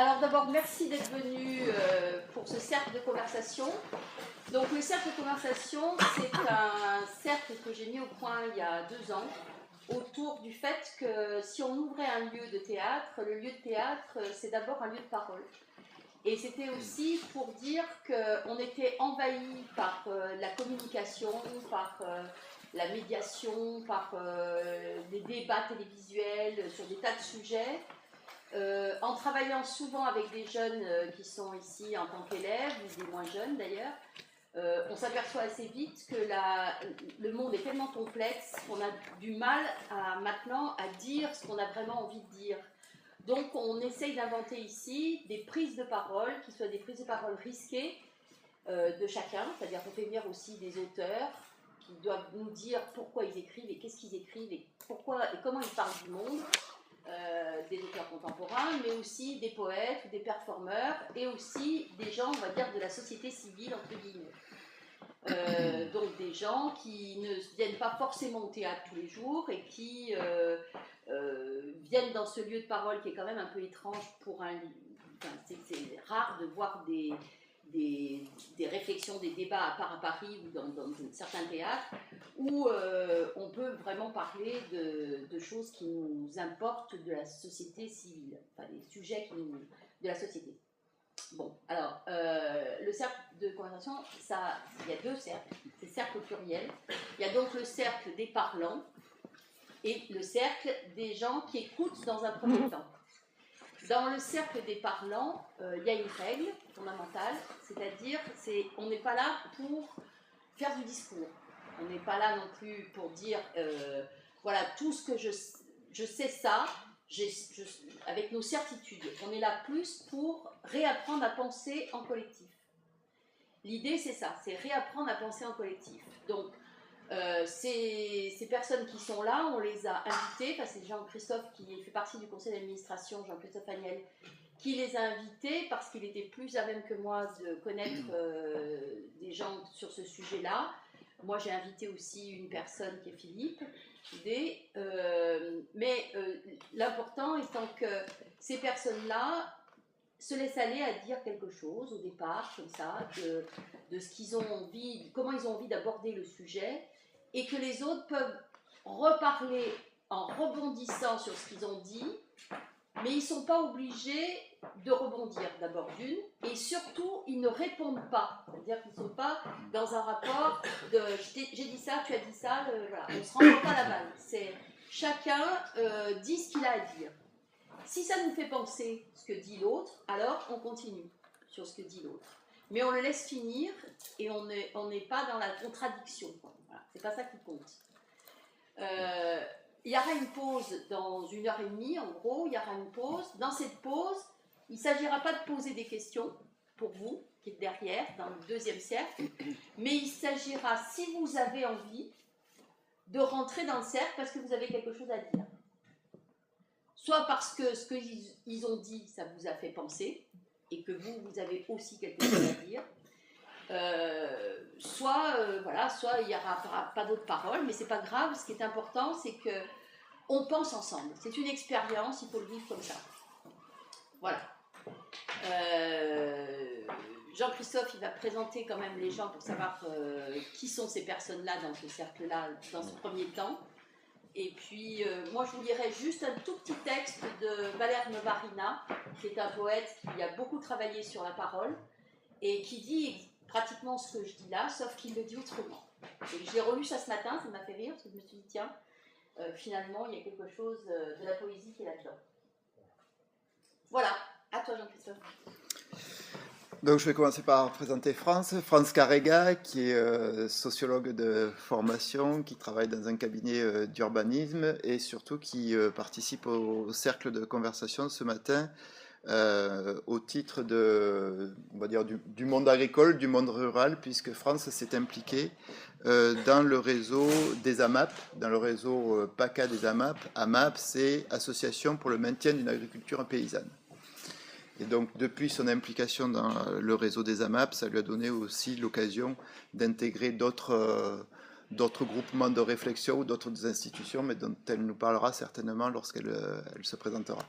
Alors d'abord, merci d'être venu pour ce cercle de conversation. Donc le cercle de conversation, c'est un cercle que j'ai mis au point il y a 2 ans, autour du fait que si on ouvrait un lieu de théâtre, le lieu de théâtre, c'est d'abord un lieu de parole. Et c'était aussi pour dire qu'on était envahi par la communication, par la médiation, par des débats télévisuels sur des tas de sujets. En travaillant souvent avec des jeunes qui sont ici en tant qu'élèves, ou des moins jeunes d'ailleurs, on s'aperçoit assez vite que le monde est tellement complexe qu'on a du mal maintenant à dire ce qu'on a vraiment envie de dire. Donc on essaye d'inventer ici des prises de parole qui soient des prises de parole risquées de chacun, c'est-à-dire qu'on fait venir aussi des auteurs qui doivent nous dire pourquoi ils écrivent et qu'est-ce qu'ils écrivent et pourquoi et comment ils parlent du monde. Des auteurs contemporains, mais aussi des poètes, des performeurs, et aussi des gens, on va dire, de la société civile, entre guillemets. Donc des gens qui ne viennent pas forcément au théâtre tous les jours et qui viennent dans ce lieu de parole qui est quand même un peu étrange pour un... Enfin, c'est rare de voir des réflexions, des débats à part à Paris ou dans certains théâtres où on peut vraiment parler de choses qui nous importent de la société civile, enfin des sujets de la société. Bon, alors, le cercle de conversation, il y a 2 cercles, c'est cercle au pluriel. Il y a donc le cercle des parlants et le cercle des gens qui écoutent dans un premier temps. Dans le cercle des parlants, il y a une règle fondamentale, c'est-à-dire on n'est pas là pour faire du discours. On n'est pas là non plus pour dire, voilà, tout ce que je sais ça, avec nos certitudes. On est là plus pour réapprendre à penser en collectif. L'idée, c'est ça, c'est réapprendre à penser en collectif. Donc, ces personnes qui sont là, on les a invitées, enfin, c'est Jean-Christophe qui fait partie du conseil d'administration, Jean-Christophe Agnel, qui les a invités parce qu'il était plus à même que moi de connaître des gens sur ce sujet-là. Moi, j'ai invité aussi une personne qui est Philippe Houdet, mais l'important étant que ces personnes-là se laissent aller à dire quelque chose au départ, comme ça, de ce qu'ils ont envie, comment ils ont envie d'aborder le sujet, et que les autres peuvent reparler en rebondissant sur ce qu'ils ont dit, mais ils ne sont pas obligés de rebondir d'abord d'une, et surtout ils ne répondent pas, c'est-à-dire qu'ils ne sont pas dans un rapport de j'ai dit ça, tu as dit ça, voilà. On ne se renvoie pas la balle, c'est chacun dit ce qu'il a à dire. Si ça nous fait penser ce que dit l'autre, alors on continue sur ce que dit l'autre. Mais on le laisse finir et on n'est pas dans la contradiction. Voilà, c'est pas ça qui compte. Il y aura une pause dans 1h30, en gros, il y aura une pause. Dans cette pause, il ne s'agira pas de poser des questions pour vous, qui êtes derrière, dans le 2e cercle, mais il s'agira, si vous avez envie, de rentrer dans le cercle parce que vous avez quelque chose à dire. Soit parce que ce qu'ils ont dit, ça vous a fait penser, et que vous avez aussi quelque chose à dire, soit il n'y aura pas d'autres paroles, mais c'est pas grave. Ce qui est important, c'est qu'on pense ensemble. C'est une expérience, il faut le vivre comme ça. Voilà. Jean-Christophe, il va présenter quand même les gens pour savoir qui sont ces personnes-là dans ce cercle-là, dans ce premier temps. Et puis, moi, je vous lirai juste un tout petit texte de Valère Novarina, qui est un poète qui a beaucoup travaillé sur la parole et qui dit pratiquement ce que je dis là, sauf qu'il le dit autrement. Et j'ai relu ça ce matin, ça m'a fait rire, parce que je me suis dit, tiens, finalement, il y a quelque chose de la poésie qui est là-dedans. Voilà, à toi Jean-Christophe. Donc je vais commencer par présenter France Carrega, qui est sociologue de formation, qui travaille dans un cabinet d'urbanisme et surtout qui participe au cercle de conversation ce matin au titre on va dire, du monde agricole, du monde rural, puisque France s'est impliquée dans le réseau des AMAP, dans le réseau PACA des AMAP. AMAP, c'est Association pour le maintien d'une agriculture paysanne. Et donc, depuis son implication dans le réseau des AMAP, ça lui a donné aussi l'occasion d'intégrer d'autres groupements de réflexion ou d'autres institutions, mais dont elle nous parlera certainement lorsqu'elle se présentera.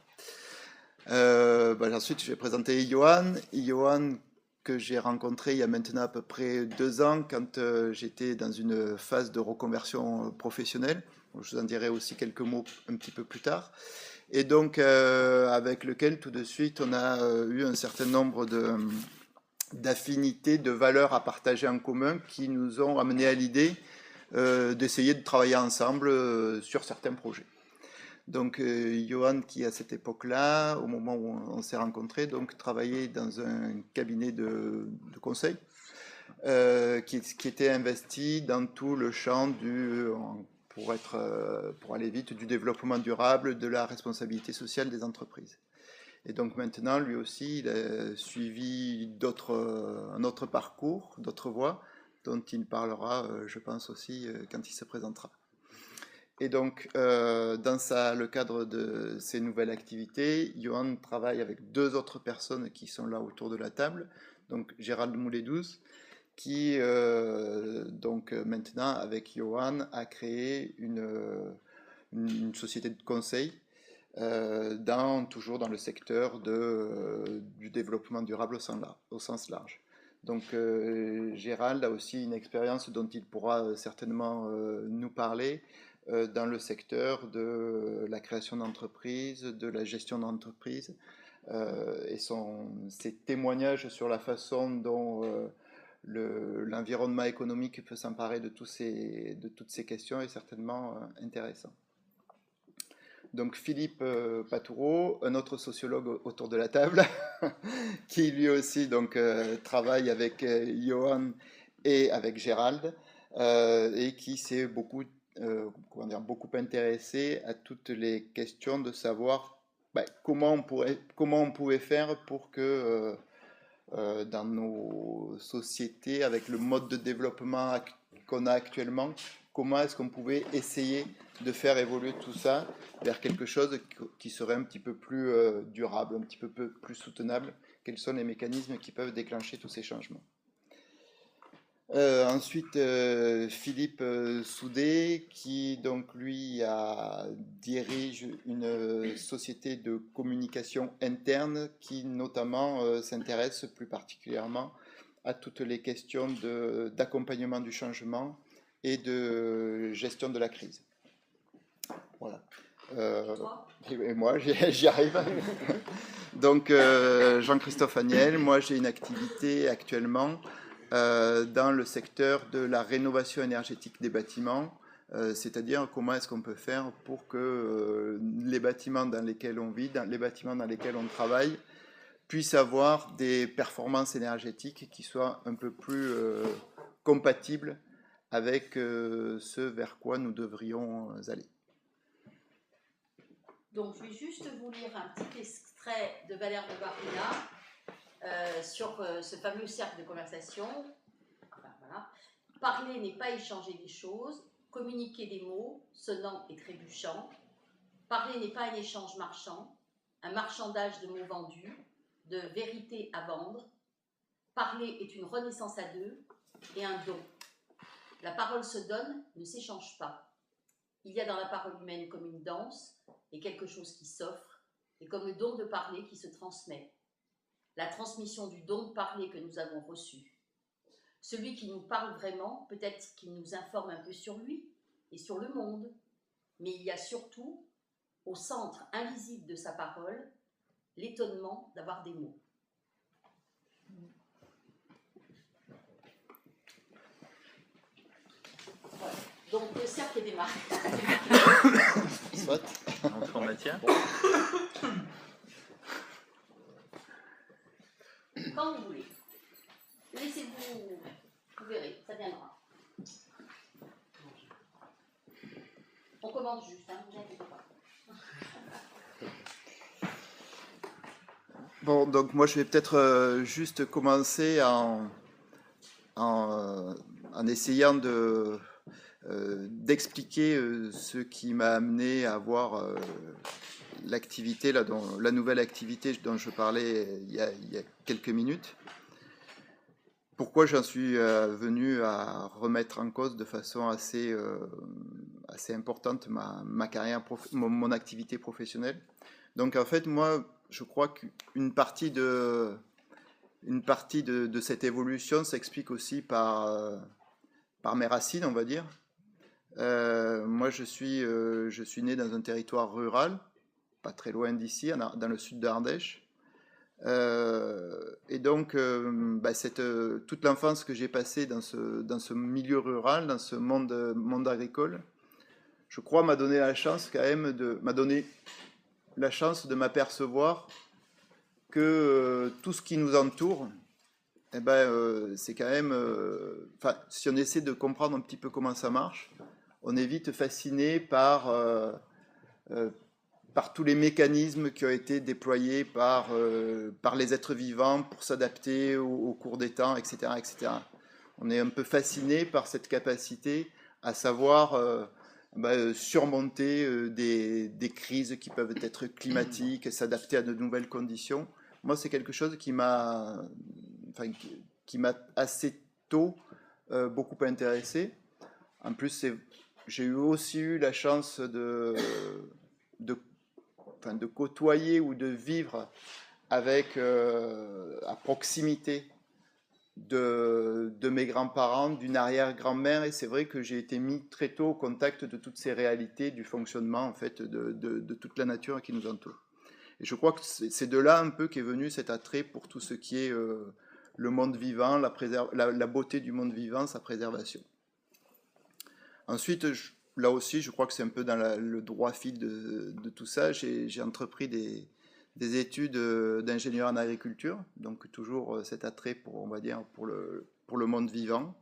Ensuite, je vais présenter Johan. Johan, que j'ai rencontré il y a maintenant à peu près 2 ans quand j'étais dans une phase de reconversion professionnelle. Je vous en dirai aussi quelques mots un petit peu plus tard. Et donc, avec lequel tout de suite, on a eu un certain nombre d'affinités, de valeurs à partager en commun qui nous ont amené à l'idée d'essayer de travailler ensemble sur certains projets. Donc, Johan, qui à cette époque-là, au moment où on s'est rencontrés, donc travaillait dans un cabinet de conseil qui était investi dans tout le champ pour aller vite, du développement durable, de la responsabilité sociale des entreprises. Et donc maintenant, lui aussi, il a suivi un autre parcours, d'autres voies, dont il parlera, je pense aussi, quand il se présentera. Et donc, dans le cadre de ces nouvelles activités, Johan travaille avec 2 autres personnes qui sont là autour de la table. Donc, Gérald Moulet-Douce, qui, donc maintenant, avec Johan, a créé une société de conseil, toujours dans le secteur du développement durable au sens large. Donc, Gérald a aussi une expérience dont il pourra certainement nous parler dans le secteur de la création d'entreprises, de la gestion d'entreprises, et ses témoignages sur la façon dont l'environnement économique peut s'emparer de toutes ces questions est certainement intéressant. Donc Philippe Patoureau, un autre sociologue autour de la table, qui lui aussi donc, travaille avec Johan et avec Gérald, et qui s'est beaucoup intéressé à toutes les questions de savoir comment on pouvait faire pour que dans nos sociétés, avec le mode de développement qu'on a actuellement, comment est-ce qu'on pouvait essayer de faire évoluer tout ça vers quelque chose qui serait un petit peu plus durable, un petit peu plus soutenable. Quels sont les mécanismes qui peuvent déclencher tous ces changements? Ensuite, Philippe Soudet, qui donc lui dirige une société de communication interne qui notamment s'intéresse plus particulièrement à toutes les questions d'accompagnement du changement et de gestion de la crise. Voilà. Et moi, j'y arrive. Donc, Jean-Christophe Agnel, moi j'ai une activité actuellement dans le secteur de la rénovation énergétique des bâtiments, c'est-à-dire comment est-ce qu'on peut faire pour que les bâtiments dans lesquels on vit, les bâtiments dans lesquels on travaille, puissent avoir des performances énergétiques qui soient un peu plus compatibles avec ce vers quoi nous devrions aller. Donc, je vais juste vous lire un petit extrait de Valère de Barrina sur ce fameux cercle de conversation. Enfin, voilà. Parler n'est pas échanger des choses, communiquer des mots sonnants et trébuchants. Parler n'est pas un échange marchand, un marchandage de mots vendus, de vérité à vendre. Parler est une renaissance à deux et un don. La parole se donne, ne s'échange pas. Il y a dans la parole humaine comme une danse et quelque chose qui s'offre, et comme le don de parler qui se transmet. La transmission du don de parler que nous avons reçu. Celui qui nous parle vraiment, peut-être qu'il nous informe un peu sur lui et sur le monde, mais il y a surtout, au centre invisible de sa parole, l'étonnement d'avoir des mots. Voilà. Donc le cercle démarre. Soit. Entre en matière. Quand vous voulez. Laissez-vous, vous verrez, ça viendra. On commence juste, hein, vous inquiétez pas. Bon, donc moi je vais peut-être juste commencer en essayant d'expliquer ce qui m'a amené à avoir l'activité, la nouvelle activité dont je parlais il y a quelques minutes. Pourquoi j'en suis venu à remettre en cause de façon assez importante ma carrière, mon activité professionnelle. Donc en fait, moi, je crois qu'une partie de cette évolution s'explique aussi par mes racines, on va dire. Moi, je suis né dans un territoire rural, pas très loin d'ici, dans le sud de Ardèche. Et donc, toute l'enfance que j'ai passée dans ce milieu rural, dans ce monde agricole, je crois m'a donné la chance quand même de m'apercevoir que tout ce qui nous entoure, eh ben, c'est quand même, si on essaie de comprendre un petit peu comment ça marche, on est vite fasciné par tous les mécanismes qui ont été déployés par les êtres vivants pour s'adapter au cours des temps, etc., etc. On est un peu fasciné par cette capacité à savoir surmonter des crises qui peuvent être climatiques, s'adapter à de nouvelles conditions. Moi, c'est quelque chose qui m'a assez tôt beaucoup intéressé. En plus, j'ai aussi eu la chance de côtoyer ou de vivre avec, à proximité de mes grands-parents, d'une arrière-grand-mère, et c'est vrai que j'ai été mis très tôt au contact de toutes ces réalités du fonctionnement en fait de toute la nature qui nous entoure. Et je crois que c'est de là un peu qu'est venu cet attrait pour tout ce qui est le monde vivant, la beauté du monde vivant, sa préservation. Ensuite, là aussi, je crois que c'est un peu dans le droit fil de tout ça. J'ai entrepris des études d'ingénieur en agriculture, donc toujours cet attrait pour, on va dire, pour le monde vivant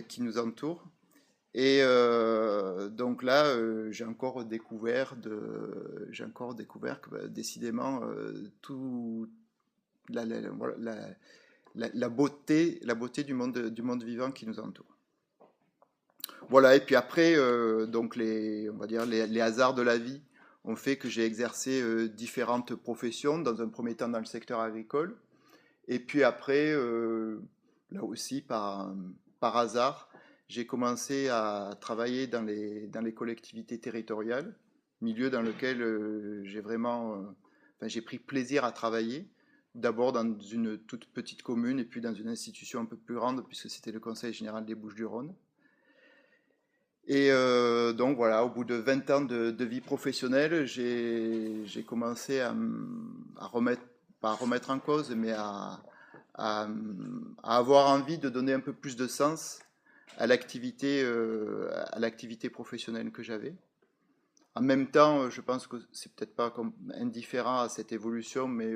qui nous entoure. Et donc là, j'ai encore découvert que décidément tout la beauté du monde vivant qui nous entoure. Voilà, et puis après, donc on va dire les hasards de la vie ont fait que j'ai exercé différentes professions, dans un premier temps dans le secteur agricole, et puis après, là aussi par hasard, j'ai commencé à travailler dans les collectivités territoriales, milieu dans lequel j'ai pris plaisir à travailler, d'abord dans une toute petite commune et puis dans une institution un peu plus grande, puisque c'était le Conseil général des Bouches-du-Rhône. Et donc voilà, au bout de 20 ans de vie professionnelle, j'ai commencé à remettre, pas à remettre en cause, mais à avoir envie de donner un peu plus de sens à l'activité professionnelle que j'avais. En même temps, je pense que c'est peut-être pas comme indifférent à cette évolution, mais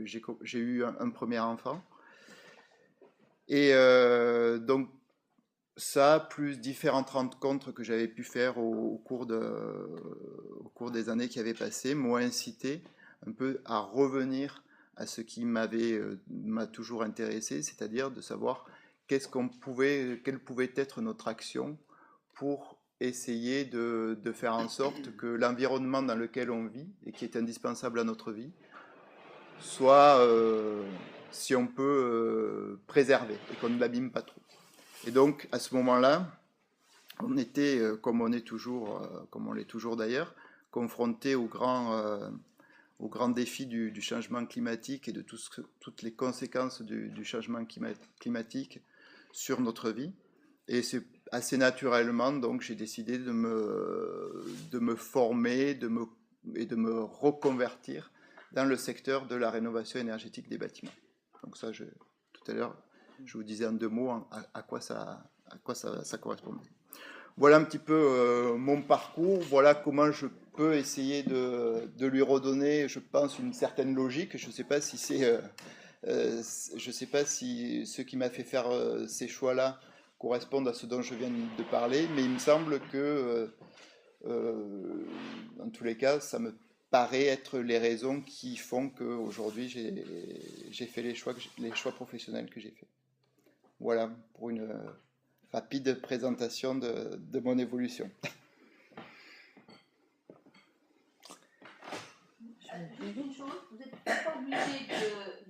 j'ai eu un premier enfant. Et donc ça, plus différentes rencontres que j'avais pu faire au cours des années qui avaient passé, m'ont incité un peu à revenir à ce qui m'a toujours intéressé, c'est-à-dire de savoir quelle pouvait être notre action pour essayer de faire en sorte que l'environnement dans lequel on vit et qui est indispensable à notre vie soit, si on peut, préservé et qu'on ne l'abîme pas trop. Et donc, à ce moment-là, on était, comme on l'est toujours d'ailleurs, confronté au grand défi du changement climatique et de toutes les conséquences du changement climatique sur notre vie. Et c'est assez naturellement, donc, j'ai décidé de me former et de me reconvertir dans le secteur de la rénovation énergétique des bâtiments. Donc ça, tout à l'heure, je vous disais en 2 mots à quoi ça correspondait. Voilà un petit peu mon parcours, voilà comment je peux essayer de lui redonner, je pense, une certaine logique. Je ne sais pas si ce qui m'a fait faire ces choix-là correspondent à ce dont je viens de parler, mais il me semble que, dans tous les cas, ça me paraît être les raisons qui font qu'aujourd'hui j'ai fait les choix professionnels que j'ai faits. Voilà pour une rapide présentation de mon évolution. Une chose, vous n'êtes pas obligé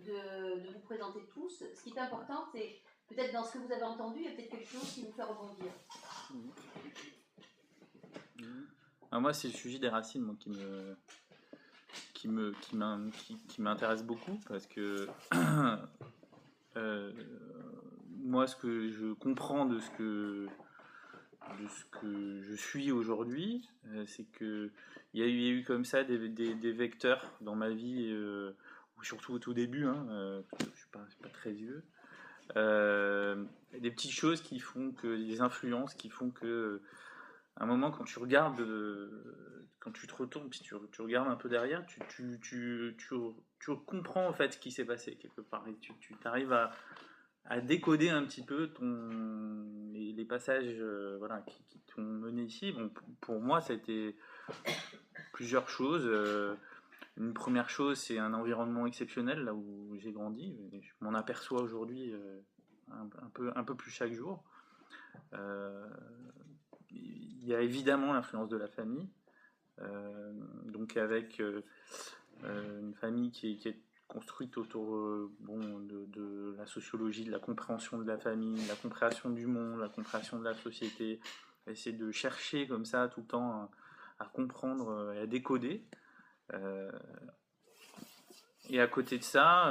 de vous présenter tous. Ce qui est important, c'est peut-être dans ce que vous avez entendu, il y a peut-être quelque chose qui vous fait rebondir. Moi, c'est le sujet des racines qui qui m'intéresse beaucoup parce que moi, ce que je comprends de ce que je suis aujourd'hui, c'est qu'il y a eu comme ça des vecteurs dans ma vie, surtout au tout début, hein, je ne suis pas très vieux, des petites choses qui font que, des influences qui font que, à un moment, quand tu regardes, quand tu te retournes, puis tu regardes un peu derrière, tu comprends en fait ce qui s'est passé quelque part, et tu arrives à décoder un petit peu les passages voilà, qui t'ont mené ici. Bon, pour moi, ça a été plusieurs choses. Une première chose, c'est un environnement exceptionnel, là où j'ai grandi. Je m'en aperçois aujourd'hui un peu plus chaque jour. Il y a évidemment l'influence de la famille. Donc avec une famille qui est construite autour de la sociologie, de la compréhension de la famille, de la compréhension du monde, la compréhension de la société, essayer de chercher comme ça tout le temps à comprendre et à décoder. Et à côté de ça,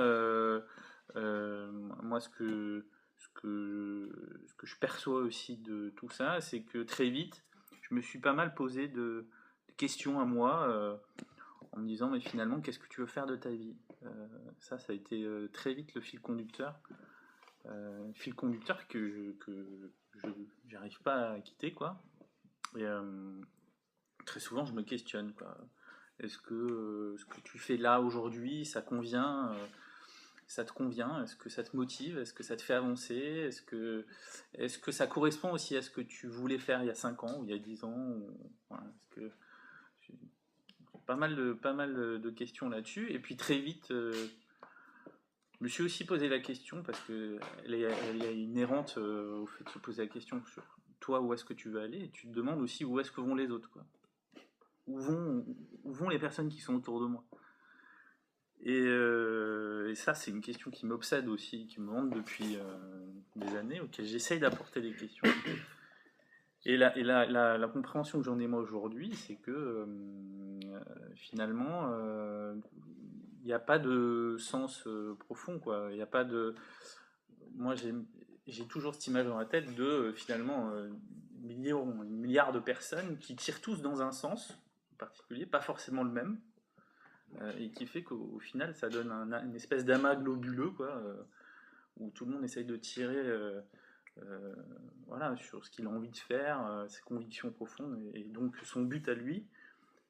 moi ce que je perçois aussi de tout ça, c'est que très vite, je me suis pas mal posé de questions à moi en me disant mais finalement qu'est-ce que tu veux faire de ta vie. Ça a été très vite le fil conducteur que je n'arrive pas à quitter quoi. Et très souvent je me questionne quoi. Est-ce que ce que tu fais là aujourd'hui ça te convient, est-ce que ça te motive, est-ce que ça te fait avancer, est-ce que ça correspond aussi à ce que tu voulais faire il y a 5 ans ou il y a 10 ans voilà, est-ce que pas mal de questions là-dessus. Et puis très vite, je me suis aussi posé la question, parce qu'elle est inhérente au fait de se poser la question sur toi, où est-ce que tu veux aller, et tu te demandes aussi où est-ce que vont les autres, quoi. Où vont les personnes qui sont autour de moi. Et ça, c'est une question qui m'obsède aussi, qui me hante depuis des années, auxquelles j'essaye d'apporter des questions. Et la compréhension que j'en ai moi aujourd'hui, c'est que finalement, il n'y a pas de sens profond, quoi. Il n'y a pas de. Moi, j'ai toujours cette image dans la tête de finalement milliards de personnes qui tirent tous dans un sens particulier, pas forcément le même, et qui fait qu'au final, ça donne une espèce d'amas globuleux, quoi, où tout le monde essaye de tirer. Voilà, sur ce qu'il a envie de faire, ses convictions profondes, et donc son but à lui,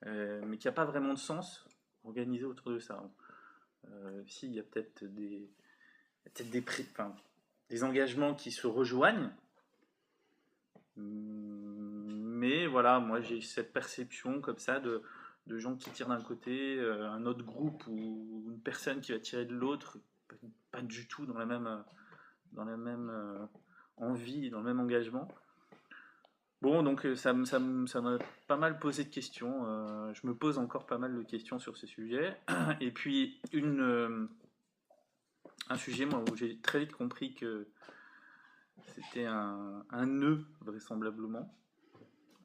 mais qui n'a pas vraiment de sens organisé autour de ça. Si, il y a peut-être des engagements qui se rejoignent, mais voilà, moi j'ai cette perception comme ça de gens qui tirent d'un côté, un autre groupe ou une personne qui va tirer de l'autre, pas du tout dans la même envie, dans le même engagement. Bon, donc ça m'a pas mal posé de questions. Je me pose encore pas mal de questions sur ce sujet. Et puis, un sujet moi, où j'ai très vite compris que c'était un nœud, vraisemblablement,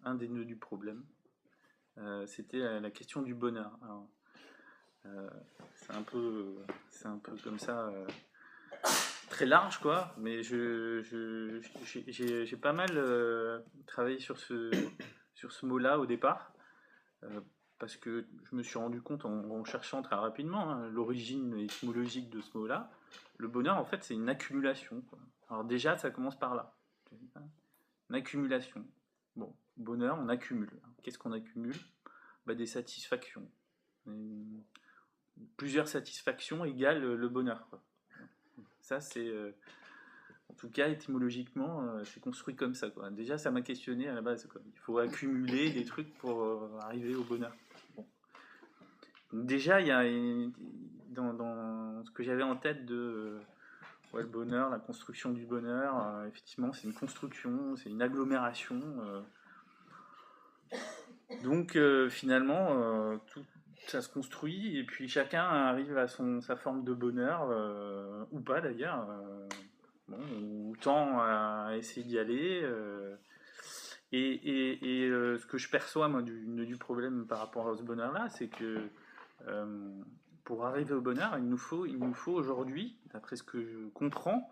un des nœuds du problème. C'était la question du bonheur. Alors, c'est un peu comme ça. Très large quoi, mais j'ai pas mal travaillé sur ce mot-là au départ, parce que je me suis rendu compte en cherchant très rapidement l'origine étymologique de ce mot-là. Le bonheur en fait c'est une accumulation, quoi. Alors déjà ça commence par là, une accumulation. Bon, bonheur on accumule. Qu'est-ce qu'on accumule? Des satisfactions. Plusieurs satisfactions égale le bonheur, quoi. Ça, c'est en tout cas étymologiquement, c'est construit comme ça, quoi. Déjà, ça m'a questionné à la base, quoi. Il faut accumuler des trucs pour arriver au bonheur. Bon. Donc déjà, il y a dans ce que j'avais en tête de le bonheur, la construction du bonheur. Effectivement, c'est une construction, c'est une agglomération. Donc finalement, tout ça se construit et puis chacun arrive à sa forme de bonheur, ou pas d'ailleurs, ou tend à essayer d'y aller. Ce que je perçois moi du problème par rapport à ce bonheur-là, c'est que Pour arriver au bonheur, il nous faut aujourd'hui, d'après ce que je comprends,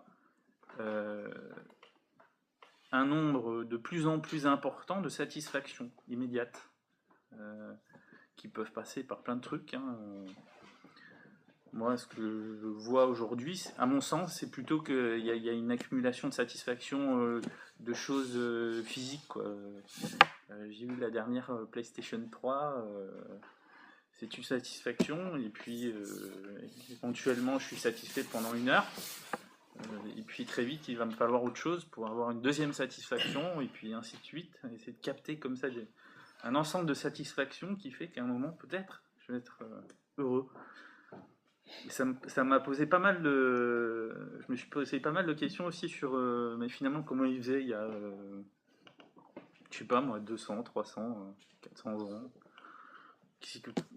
un nombre de plus en plus important de satisfactions immédiates, qui peuvent passer par plein de trucs. Moi, ce que je vois aujourd'hui, à mon sens, c'est plutôt qu'il y a une accumulation de satisfaction de choses physiques, quoi. J'ai eu la dernière PlayStation 3, c'est une satisfaction, et puis éventuellement je suis satisfait pendant 1 heure, et puis très vite il va me falloir autre chose pour avoir une deuxième satisfaction, et puis ainsi de suite, essayer de capter comme ça un ensemble de satisfactions qui fait qu'à un moment peut-être je vais être heureux. Et ça m'a posé pas mal de... Je me suis posé pas mal de questions aussi sur... mais finalement, comment ils faisaient il y a... je sais pas moi, 200, 300, 400 ans.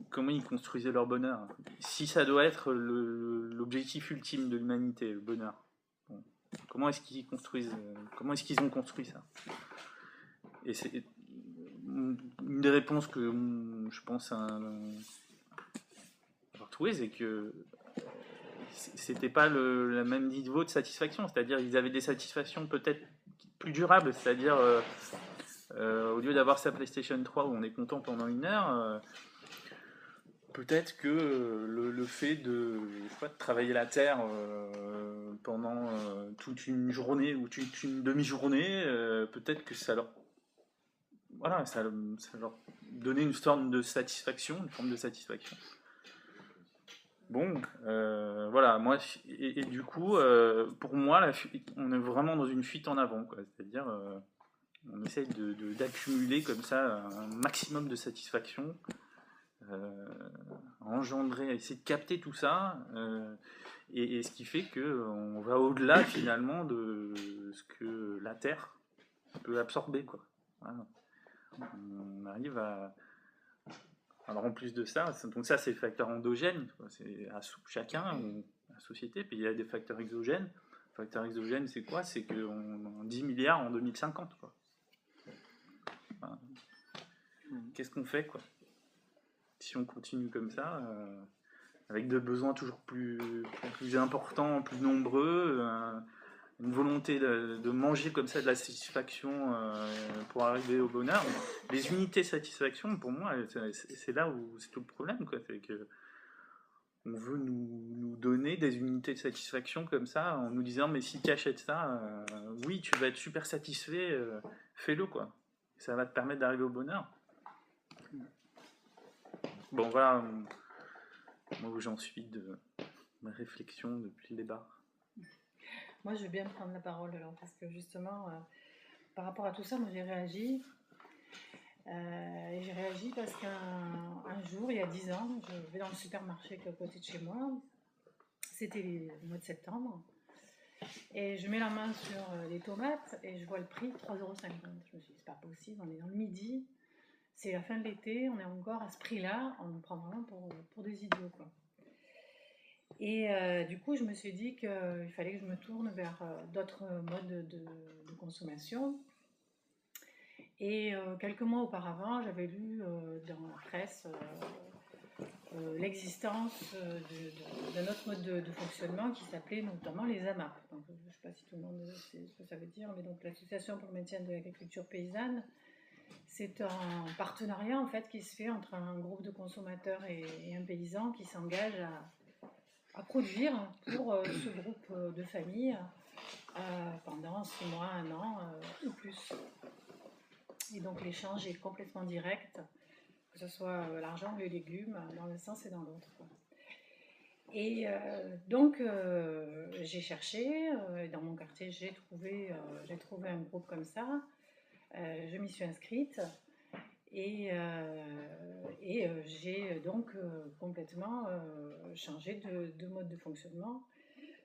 Comment ils construisaient leur bonheur. Si ça doit être l'objectif ultime de l'humanité, le bonheur. Bon. Comment est-ce qu'ils construisent... Comment est-ce qu'ils ont construit ça? Et c'est une des réponses que je pense retrouver, c'est que c'était pas le même niveau de satisfaction, c'est-à-dire ils avaient des satisfactions peut-être plus durables, c'est-à-dire au lieu d'avoir sa PlayStation 3 où on est content pendant 1 heure, peut-être que le fait de travailler la terre pendant toute une journée ou toute une demi-journée, peut-être que ça leur donnait une forme de satisfaction, Bon, voilà, moi, et du coup, pour moi, on est vraiment dans une fuite en avant, quoi. C'est-à-dire, on essaye d'accumuler comme ça un maximum de satisfaction, engendrer, essayer de capter tout ça, et ce qui fait qu'on va au-delà finalement de ce que la Terre peut absorber, quoi. Voilà. On arrive à... Alors en plus de ça, donc ça c'est le facteur endogène, c'est à chacun, la société, puis il y a des facteurs exogènes. Le facteur exogène c'est quoi? C'est qu'on a 10 milliards en 2050, quoi. Enfin, qu'est-ce qu'on fait, quoi? Si on continue comme ça, avec des besoins toujours plus importants, plus nombreux, une volonté de manger comme ça de la satisfaction pour arriver au bonheur. Les unités de satisfaction, pour moi, c'est là où c'est tout le problème, quoi. C'est que on veut nous donner des unités de satisfaction comme ça, en nous disant mais si tu achètes ça, oui, tu vas être super satisfait, fais-le, quoi. Ça va te permettre d'arriver au bonheur. Bon, voilà, moi où j'en suis de ma réflexion depuis le départ. Moi, je veux bien prendre la parole alors, parce que justement, par rapport à tout ça, moi j'ai réagi. Et j'ai réagi parce qu'un jour, il y a 10 ans, je vais dans le supermarché qui est à côté de chez moi. C'était le mois de septembre. Et je mets la main sur les tomates et je vois le prix, 3,50 €. Je me suis dit, c'est pas possible, on est dans le midi, c'est la fin de l'été, on est encore à ce prix-là, on me prend vraiment pour des idiots, quoi. Et du coup, je me suis dit qu'il fallait que je me tourne vers d'autres modes de consommation. Et quelques mois auparavant, j'avais lu dans la presse l'existence d'un autre mode de fonctionnement qui s'appelait notamment les AMAP. Donc, je ne sais pas si tout le monde sait ce que ça veut dire, mais donc l'Association pour le maintien de l'agriculture paysanne, c'est un partenariat en fait qui se fait entre un groupe de consommateurs et un paysan qui s'engage à produire pour ce groupe de familles pendant 6 mois, 1 an ou plus. Et donc l'échange est complètement direct, que ce soit l'argent ou les légumes, dans un sens et dans l'autre. Et donc j'ai cherché, dans mon quartier j'ai trouvé un groupe comme ça, je m'y suis inscrite et j'ai donc complètement changé de mode de fonctionnement,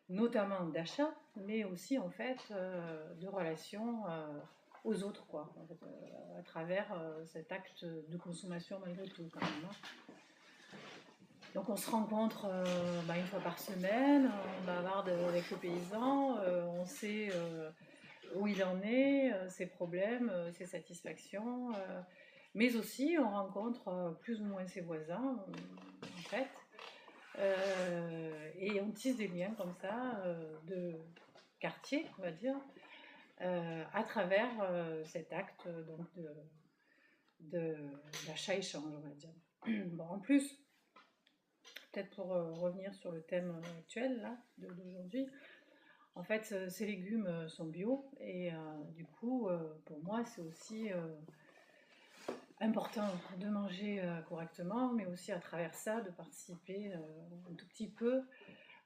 notamment d'achat, mais aussi en fait de relation aux autres, quoi, en fait, à travers cet acte de consommation malgré tout, quand même. Donc on se rencontre une fois par semaine, on bavarde avec le paysan, on sait où il en est, ses problèmes, ses satisfactions, Mais aussi, on rencontre plus ou moins ses voisins, en fait, et on tisse des liens comme ça, de quartier, on va dire, à travers cet acte donc d'achat-échange, on va dire. Bon, en plus, peut-être pour revenir sur le thème actuel là, d'aujourd'hui, en fait, ces légumes sont bio et du coup, pour moi, c'est aussi important de manger correctement, mais aussi à travers ça, de participer un tout petit peu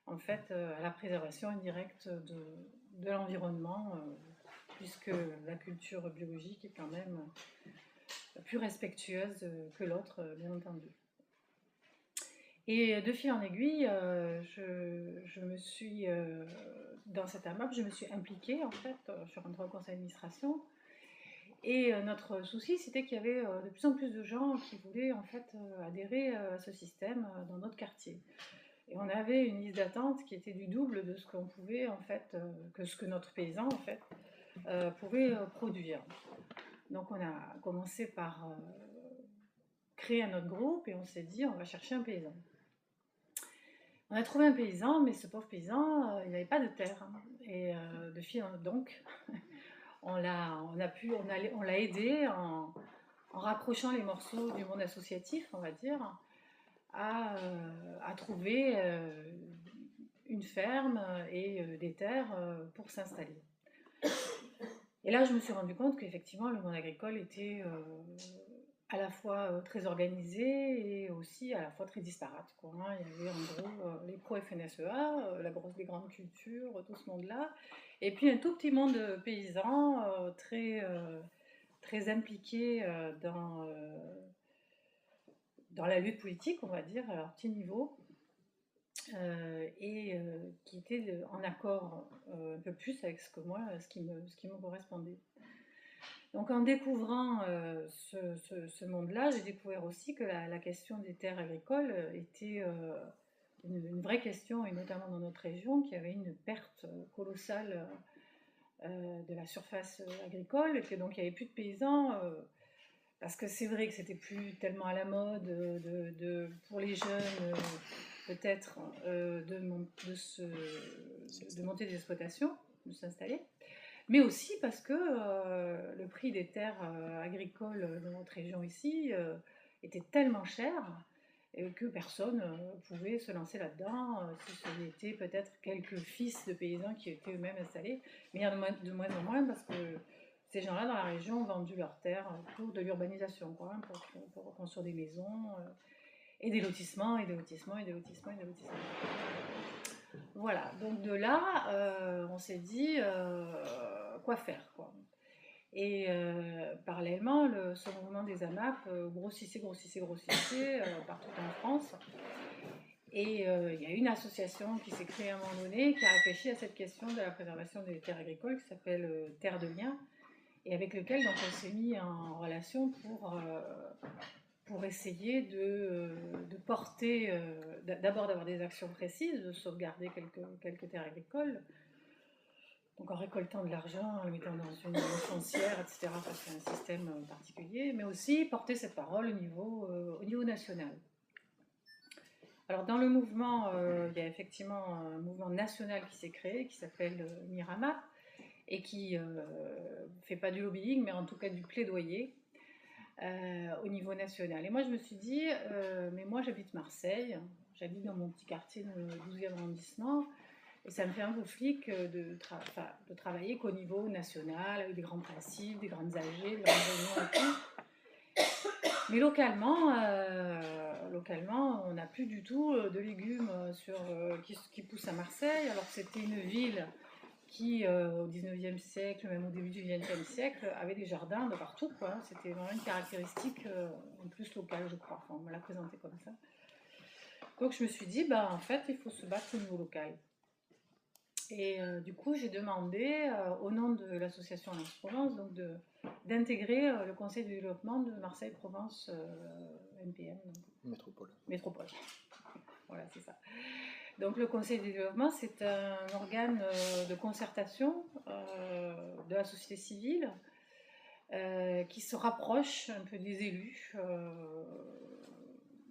en fait, à la préservation indirecte de l'environnement, puisque la culture biologique est quand même plus respectueuse que l'autre, bien entendu. Et de fil en aiguille, je me suis, dans cette AMAP, je me suis impliquée en fait, je suis rentrée au conseil d'administration. Et notre souci, c'était qu'il y avait de plus en plus de gens qui voulaient en fait adhérer à ce système dans notre quartier. Et on avait une liste d'attente qui était du double de ce qu'on pouvait en fait, que ce que notre paysan en fait pouvait produire. Donc on a commencé par créer un autre groupe et on s'est dit on va chercher un paysan. On a trouvé un paysan, mais ce pauvre paysan, il n'avait pas de terre. Et de fil donc, on l'a aidé en raccrochant les morceaux du monde associatif, on va dire, à trouver une ferme et des terres pour s'installer. Et là, je me suis rendu compte qu'effectivement, le monde agricole était à la fois très organisé et aussi à la fois très disparate, quoi, hein. Il y avait en gros les pro-FNSEA, les grandes cultures, tout ce monde-là, et puis un tout petit monde de paysans très impliqués dans la lutte politique, on va dire, à leur petit niveau, et qui était en accord un peu plus avec ce qui me correspondait. Donc en découvrant ce monde-là, j'ai découvert aussi que la question des terres agricoles était une vraie question, et notamment dans notre région, qu'il y avait une perte colossale de la surface agricole, et que donc il n'y avait plus de paysans, parce que c'est vrai que c'était plus tellement à la mode pour les jeunes, peut-être, de monter des exploitations, de s'installer. Mais aussi parce que le prix des terres agricoles dans notre région ici était tellement cher que personne pouvait se lancer là-dedans, si ce n'était peut-être quelques fils de paysans qui étaient eux-mêmes installés. Mais il y en a de moins en moins parce que ces gens-là dans la région ont vendu leurs terres pour de l'urbanisation, quoi, hein, pour construire des maisons et des lotissements, et des lotissements, et des lotissements, et des lotissements. Voilà, donc de là, on s'est dit quoi faire, quoi. Et parallèlement, ce mouvement des AMAP grossissait partout en France. Et il y a une association qui s'est créée à un moment donné qui a réfléchi à cette question de la préservation des terres agricoles qui s'appelle Terre de Liens, et avec lequel donc, on s'est mis en relation pour essayer de porter, d'abord d'avoir des actions précises, de sauvegarder quelques terres agricoles, donc en récoltant de l'argent, en le mettant dans une foncière, etc., parce qu'il y a un système particulier, mais aussi porter cette parole au niveau national. Alors dans le mouvement, il y a effectivement un mouvement national qui s'est créé, qui s'appelle Miramap, et qui ne fait pas du lobbying, mais en tout cas du plaidoyer au niveau national. Et moi, je me suis dit, mais moi, j'habite Marseille, j'habite dans mon petit quartier dans le 12e arrondissement, et ça me fait un peu flic de travailler qu'au niveau national, avec des grands principes, des grandes AG, des grandes réunions et tout. Mais localement, on n'a plus du tout de légumes qui poussent à Marseille, alors que c'était une ville qui, au 19e siècle, même au début du 20e siècle, avait des jardins de partout, quoi. C'était vraiment une caractéristique en plus locale, je crois. Enfin, on me l'a présenté comme ça. Donc je me suis dit, en fait, il faut se battre au niveau local. Et du coup, j'ai demandé, au nom de l'association Alliance Provence, donc d'intégrer le conseil de développement de Marseille-Provence MPM. Métropole. Voilà, c'est ça. Donc le conseil de développement, c'est un organe de concertation de la société civile qui se rapprochent un peu des élus.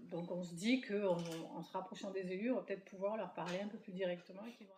Donc on se dit qu'en se rapprochant des élus, on va peut-être pouvoir leur parler un peu plus directement. Et qu'ils vont...